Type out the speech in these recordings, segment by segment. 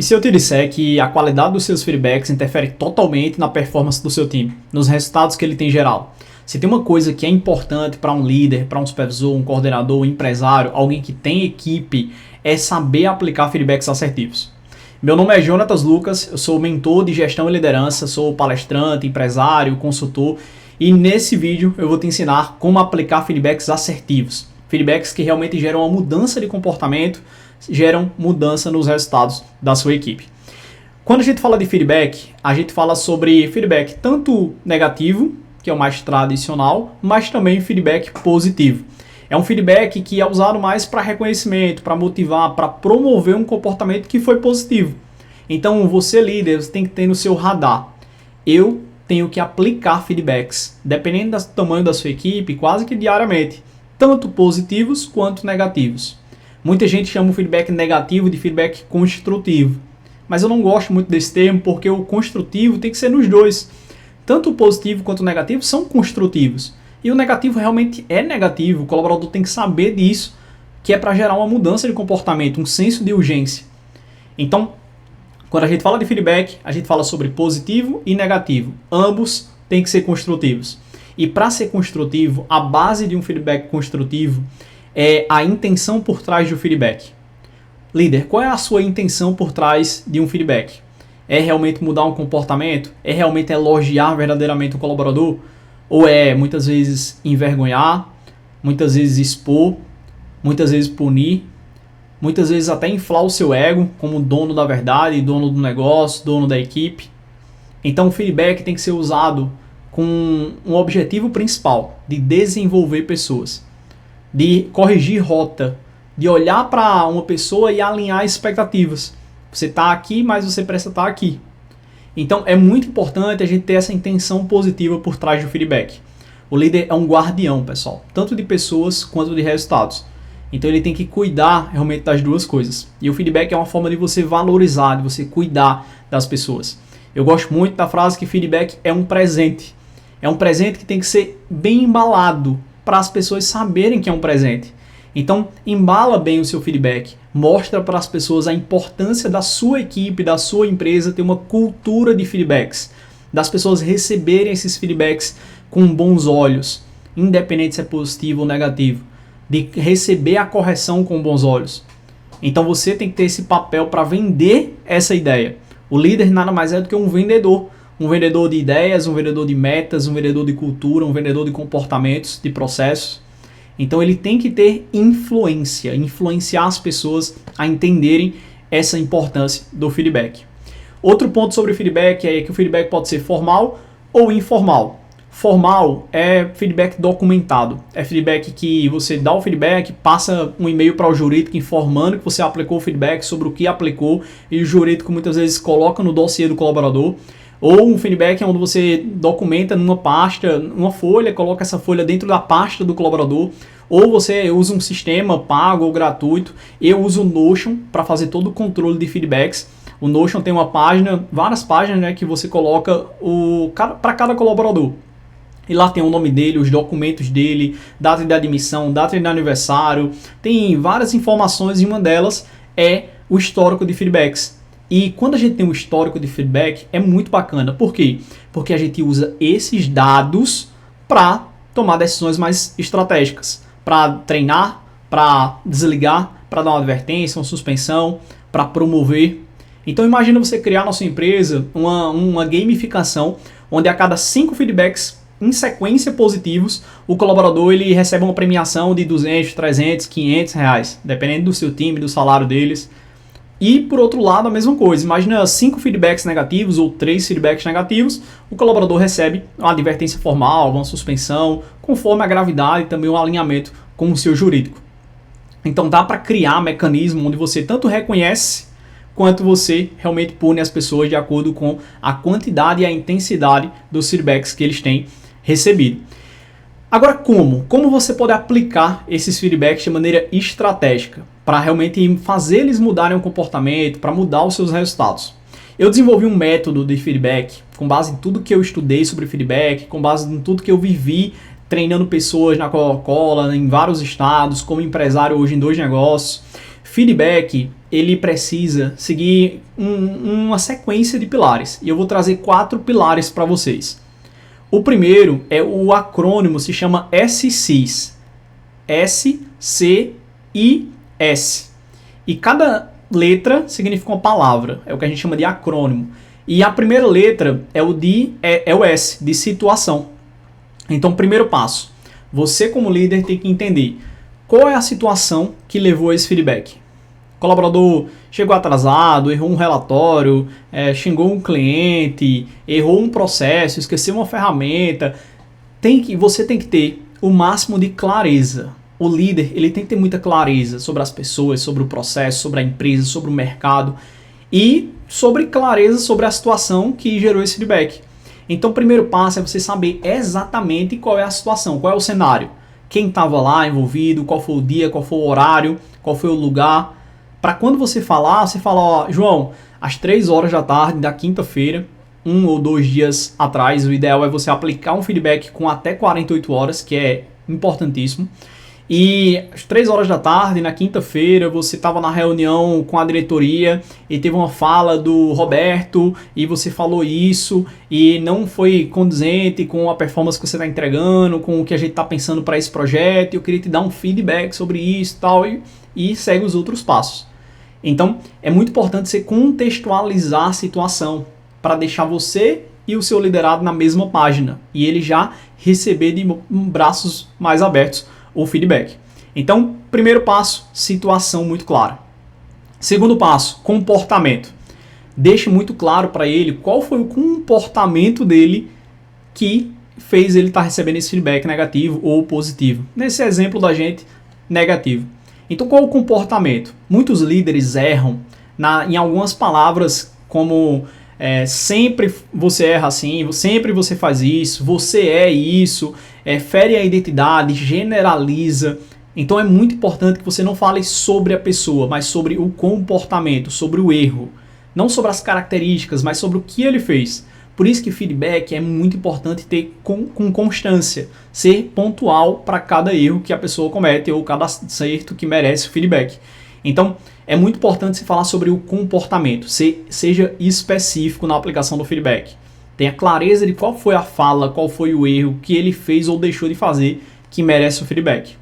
E se eu te disser que a qualidade dos seus feedbacks interfere totalmente na performance do seu time, nos resultados que ele tem geral? Se tem uma coisa que é importante para um líder, para um supervisor, um coordenador, um empresário, alguém que tem equipe, é saber aplicar feedbacks assertivos. Meu nome é Jonatas Lucas, eu sou mentor de gestão e liderança, sou palestrante, empresário, consultor e nesse vídeo eu vou te ensinar como aplicar feedbacks assertivos. Feedbacks que realmente geram uma mudança de comportamento, geram mudança nos resultados da sua equipe. Quando a gente fala de feedback, a gente fala sobre feedback tanto negativo, que é o mais tradicional, mas também feedback positivo. É um feedback que é usado mais para reconhecimento, para motivar, para promover um comportamento que foi positivo. Então, você líder, você tem que ter no seu radar. Eu tenho que aplicar feedbacks, dependendo do tamanho da sua equipe, quase que diariamente, tanto positivos quanto negativos. Muita gente chama o feedback negativo de feedback construtivo, mas eu não gosto muito desse termo porque o construtivo tem que ser nos dois. Tanto o positivo quanto o negativo são construtivos. E o negativo realmente é negativo, o colaborador tem que saber disso, que é para gerar uma mudança de comportamento, um senso de urgência. Então, quando a gente fala de feedback, a gente fala sobre positivo e negativo. Ambos têm que ser construtivos. E para ser construtivo, a base de um feedback construtivo é a intenção por trás do feedback. Líder, qual é a sua intenção por trás de um feedback? É realmente mudar um comportamento? É realmente elogiar verdadeiramente o colaborador? Ou é muitas vezes envergonhar, muitas vezes expor, muitas vezes punir, muitas vezes até inflar o seu ego como dono da verdade, dono do negócio, dono da equipe? Então o feedback tem que ser usado com um objetivo principal, de desenvolver pessoas, de corrigir rota, de olhar para uma pessoa e alinhar expectativas. Você está aqui, mas você precisa estar aqui. Então é muito importante a gente ter essa intenção positiva por trás do feedback. O líder é um guardião, pessoal, tanto de pessoas quanto de resultados. Então ele tem que cuidar realmente das duas coisas. E o feedback é uma forma de você valorizar, de você cuidar das pessoas. Eu gosto muito da frase que feedback é um presente. É um presente que tem que ser bem embalado, para as pessoas saberem que é um presente. Então, embala bem o seu feedback, mostra para as pessoas a importância da sua equipe, da sua empresa ter uma cultura de feedbacks, das pessoas receberem esses feedbacks com bons olhos, independente se é positivo ou negativo, de receber a correção com bons olhos. Então você tem que ter esse papel para vender essa ideia. O líder nada mais é do que um vendedor de ideias, um vendedor de metas, um vendedor de cultura, um vendedor de comportamentos, de processos. Então ele tem que ter influência, influenciar as pessoas a entenderem essa importância do feedback. Outro ponto sobre feedback é que o feedback pode ser formal ou informal. Formal é feedback documentado, é feedback que você dá o feedback, passa um e-mail para o jurídico informando que você aplicou o feedback, sobre o que aplicou, e o jurídico muitas vezes coloca no dossiê do colaborador. Ou um feedback é onde você documenta numa pasta, numa folha, coloca essa folha dentro da pasta do colaborador. Ou você usa um sistema pago ou gratuito. Eu uso o Notion para fazer todo o controle de feedbacks. O Notion tem uma página, várias páginas, né, que você coloca para cada colaborador. E lá tem o nome dele, os documentos dele, data de admissão, data de aniversário. Tem várias informações e uma delas é o histórico de feedbacks. E quando a gente tem um histórico de feedback, é muito bacana. Por quê? Porque a gente usa esses dados para tomar decisões mais estratégicas. Para treinar, para desligar, para dar uma advertência, uma suspensão, para promover. Então imagina você criar na sua empresa uma gamificação onde a cada 5 feedbacks em sequência positivos, o colaborador ele recebe uma premiação de 200, 300, 500 reais, dependendo do seu time, do salário deles. E, por outro lado, a mesma coisa. Imagina 5 feedbacks negativos ou 3 feedbacks negativos, o colaborador recebe uma advertência formal, uma suspensão, conforme a gravidade e também um alinhamento com o seu jurídico. Então dá para criar um mecanismo onde você tanto reconhece quanto você realmente pune as pessoas de acordo com a quantidade e a intensidade dos feedbacks que eles têm recebido. Agora, como você pode aplicar esses feedbacks de maneira estratégica para realmente fazer eles mudarem o comportamento, para mudar os seus resultados? Eu desenvolvi um método de feedback com base em tudo que eu estudei sobre feedback, com base em tudo que eu vivi treinando pessoas na Coca-Cola, em vários estados, como empresário hoje em 2 negócios. Feedback ele precisa seguir uma sequência de pilares. E eu vou trazer 4 pilares para vocês. O primeiro é o acrônimo, se chama SCIS. S-C-I-S. E cada letra significa uma palavra. É o que a gente chama de acrônimo. E a primeira letra é o S, de situação. Então, primeiro passo. Você, como líder, tem que entender qual é a situação que levou a esse feedback. O colaborador chegou atrasado, errou um relatório, xingou um cliente, errou um processo, esqueceu uma ferramenta. Você tem que ter o máximo de clareza. O líder, ele tem que ter muita clareza sobre as pessoas, sobre o processo, sobre a empresa, sobre o mercado e sobre clareza sobre a situação que gerou esse feedback. Então, o primeiro passo é você saber exatamente qual é a situação, qual é o cenário. Quem estava lá envolvido, qual foi o dia, qual foi o horário, qual foi o lugar. Para quando você falar, você fala, ó, João, às 3 horas da tarde da quinta-feira, 1 ou 2 dias atrás, o ideal é você aplicar um feedback com até 48 horas, que é importantíssimo. E às 3 horas da tarde, na quinta-feira, você estava na reunião com a diretoria e teve uma fala do Roberto e você falou isso e não foi condizente com a performance que você está entregando, com o que a gente está pensando para esse projeto. Eu queria te dar um feedback sobre isso tal, e segue os outros passos. Então, é muito importante você contextualizar a situação para deixar você e o seu liderado na mesma página e ele já receber de braços mais abertos o feedback. Então, primeiro passo, situação muito clara. Segundo passo, comportamento. Deixe muito claro para ele qual foi o comportamento dele que fez ele estar recebendo esse feedback negativo ou positivo. Nesse exemplo da gente, negativo. Então, qual é o comportamento? Muitos líderes erram em algumas palavras como sempre você erra assim, sempre você faz isso, você é isso, fere a identidade, generaliza. Então é muito importante que você não fale sobre a pessoa, mas sobre o comportamento, sobre o erro. Não sobre as características, mas sobre o que ele fez. Por isso que feedback é muito importante ter com constância, ser pontual para cada erro que a pessoa comete ou cada acerto que merece o feedback. Então, é muito importante se falar sobre o comportamento, seja específico na aplicação do feedback. Tenha clareza de qual foi a fala, qual foi o erro que ele fez ou deixou de fazer que merece o feedback.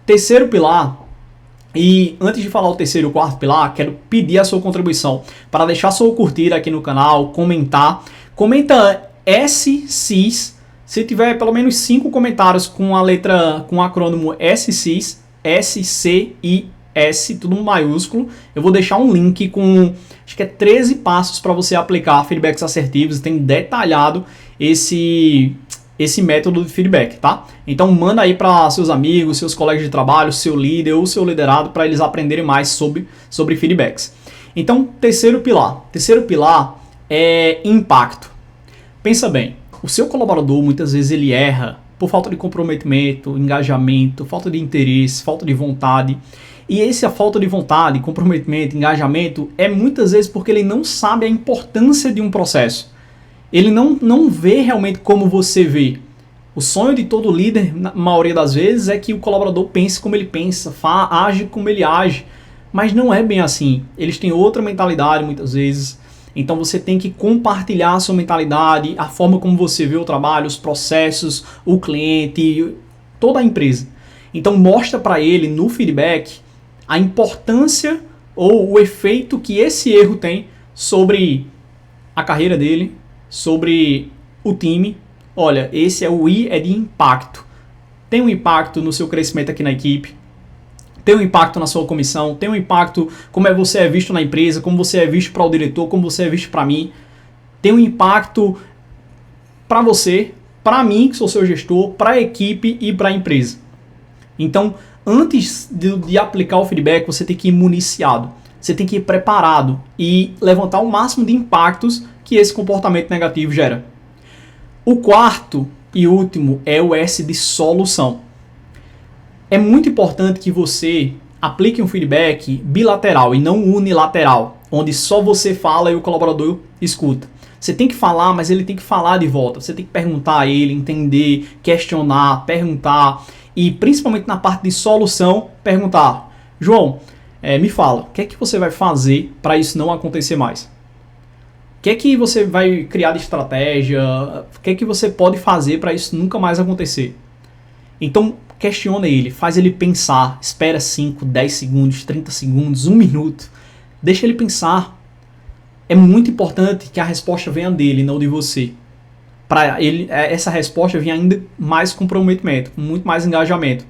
Terceiro pilar, e antes de falar o terceiro e o quarto pilar, quero pedir a sua contribuição para deixar sua curtida aqui no canal, comentar. Comenta SCIS, se tiver pelo menos 5 comentários com o acrônimo SCIS, S-C-I-S, tudo maiúsculo. Eu vou deixar um link com, acho que é 13 passos para você aplicar feedbacks assertivos. Tem detalhado esse método de feedback, tá? Então manda aí para seus amigos, seus colegas de trabalho, seu líder ou seu liderado para eles aprenderem mais sobre feedbacks. Então, terceiro pilar é impacto. Pensa bem, o seu colaborador muitas vezes ele erra por falta de comprometimento, engajamento, falta de interesse, falta de vontade. E essa falta de vontade, comprometimento, engajamento é muitas vezes porque ele não sabe a importância de um processo. Ele não vê realmente como você vê. O sonho de todo líder, na maioria das vezes, é que o colaborador pense como ele pensa, age como ele age. Mas não é bem assim. Eles têm outra mentalidade muitas vezes. Então você tem que compartilhar a sua mentalidade, a forma como você vê o trabalho, os processos, o cliente, toda a empresa. Então mostra para ele no feedback a importância ou o efeito que esse erro tem sobre a carreira dele, sobre o time. Olha, esse é o I, é de impacto. Tem um impacto no seu crescimento aqui na equipe, tem um impacto na sua comissão, tem um impacto como você é visto na empresa, como você é visto para o diretor, como você é visto para mim. Tem um impacto para você, para mim, que sou seu gestor, para a equipe e para a empresa. Então, antes de aplicar o feedback, você tem que ir municiado. Você tem que ir preparado e levantar o máximo de impactos que esse comportamento negativo gera. O quarto e último é o S de solução. É muito importante que você aplique um feedback bilateral e não unilateral, onde só você fala e o colaborador escuta. Você tem que falar, mas ele tem que falar de volta. Você tem que perguntar a ele, entender, questionar, perguntar. E principalmente na parte de solução, perguntar: João, Me fala, o que é que você vai fazer para isso não acontecer mais? O que é que você vai criar de estratégia? O que é que você pode fazer para isso nunca mais acontecer? Então, questiona ele, faz ele pensar, espera 5, 10 segundos, 30 segundos, 1 minuto. Deixa ele pensar. É muito importante que a resposta venha dele, não de você. Para ele, essa resposta venha ainda mais comprometimento, muito mais engajamento.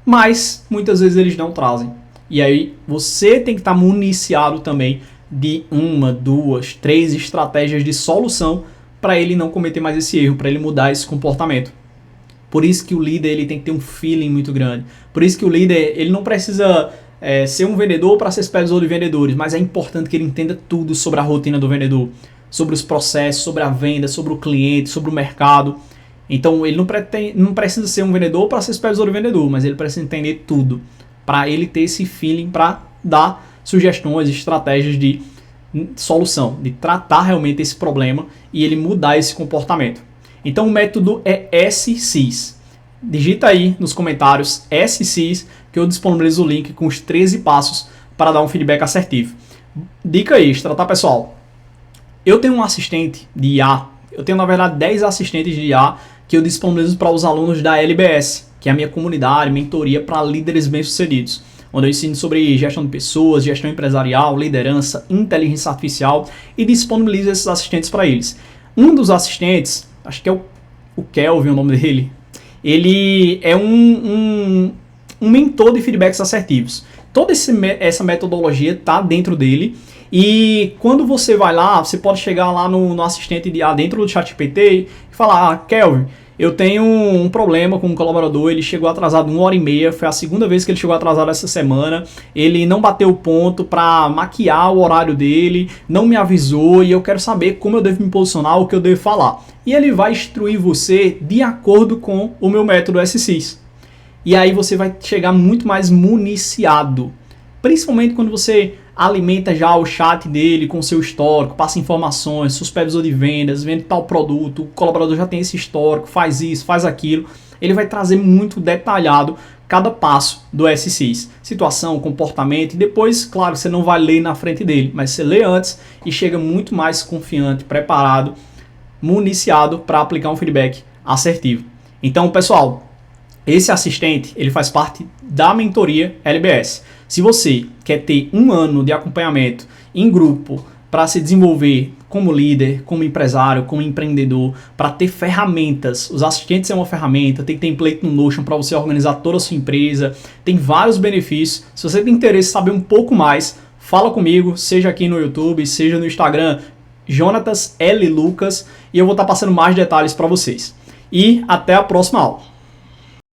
Mas, muitas vezes eles não trazem. E aí, você tem que estar municiado também de 1, 2, 3 estratégias de solução para ele não cometer mais esse erro, para ele mudar esse comportamento. Por isso que o líder ele tem que ter um feeling muito grande. Por isso que o líder ele não precisa ser um vendedor para ser supervisor de vendedores, mas é importante que ele entenda tudo sobre a rotina do vendedor, sobre os processos, sobre a venda, sobre o cliente, sobre o mercado. Então ele não precisa ser um vendedor para ser supervisor de vendedor, mas ele precisa entender tudo para ele ter esse feeling para dar sugestões, estratégias de solução, de tratar realmente esse problema e ele mudar esse comportamento. Então o método é SCIS. Digita aí nos comentários SCIS que eu disponibilizo o link com os 13 passos para dar um feedback assertivo. Dica extra, tá pessoal? Eu tenho um assistente de IA, eu tenho na verdade 10 assistentes de IA que eu disponibilizo para os alunos da LBS, que é a minha comunidade, mentoria para líderes bem-sucedidos, onde eu ensino sobre gestão de pessoas, gestão empresarial, liderança, inteligência artificial e disponibilizo esses assistentes para eles. Um dos assistentes, acho que é o Kelvin, o nome dele, ele é um mentor de feedbacks assertivos. Toda essa metodologia está dentro dele e quando você vai lá, você pode chegar lá no assistente de dentro do ChatGPT e falar, Kelvin, eu tenho um problema com um colaborador, ele chegou atrasado 1h30, foi a segunda vez que ele chegou atrasado essa semana, ele não bateu o ponto para maquiar o horário dele, não me avisou e eu quero saber como eu devo me posicionar, o que eu devo falar. E ele vai instruir você de acordo com o meu método SCIS. E aí você vai chegar muito mais municiado, principalmente quando você alimenta já o chat dele com o seu histórico, passa informações, supervisor de vendas, vende tal produto, o colaborador já tem esse histórico, faz isso, faz aquilo. Ele vai trazer muito detalhado cada passo do SCIS, situação, comportamento, e depois, claro, você não vai ler na frente dele, mas você lê antes e chega muito mais confiante, preparado, municiado para aplicar um feedback assertivo. Então, pessoal, esse assistente, ele faz parte da mentoria LBS. Se você quer ter 1 ano de acompanhamento em grupo para se desenvolver como líder, como empresário, como empreendedor, para ter ferramentas, os assistentes é uma ferramenta, tem template no Notion para você organizar toda a sua empresa, tem vários benefícios. Se você tem interesse em saber um pouco mais, fala comigo, seja aqui no YouTube, seja no Instagram, Jonatas L. Lucas, e eu vou estar passando mais detalhes para vocês. E até a próxima aula.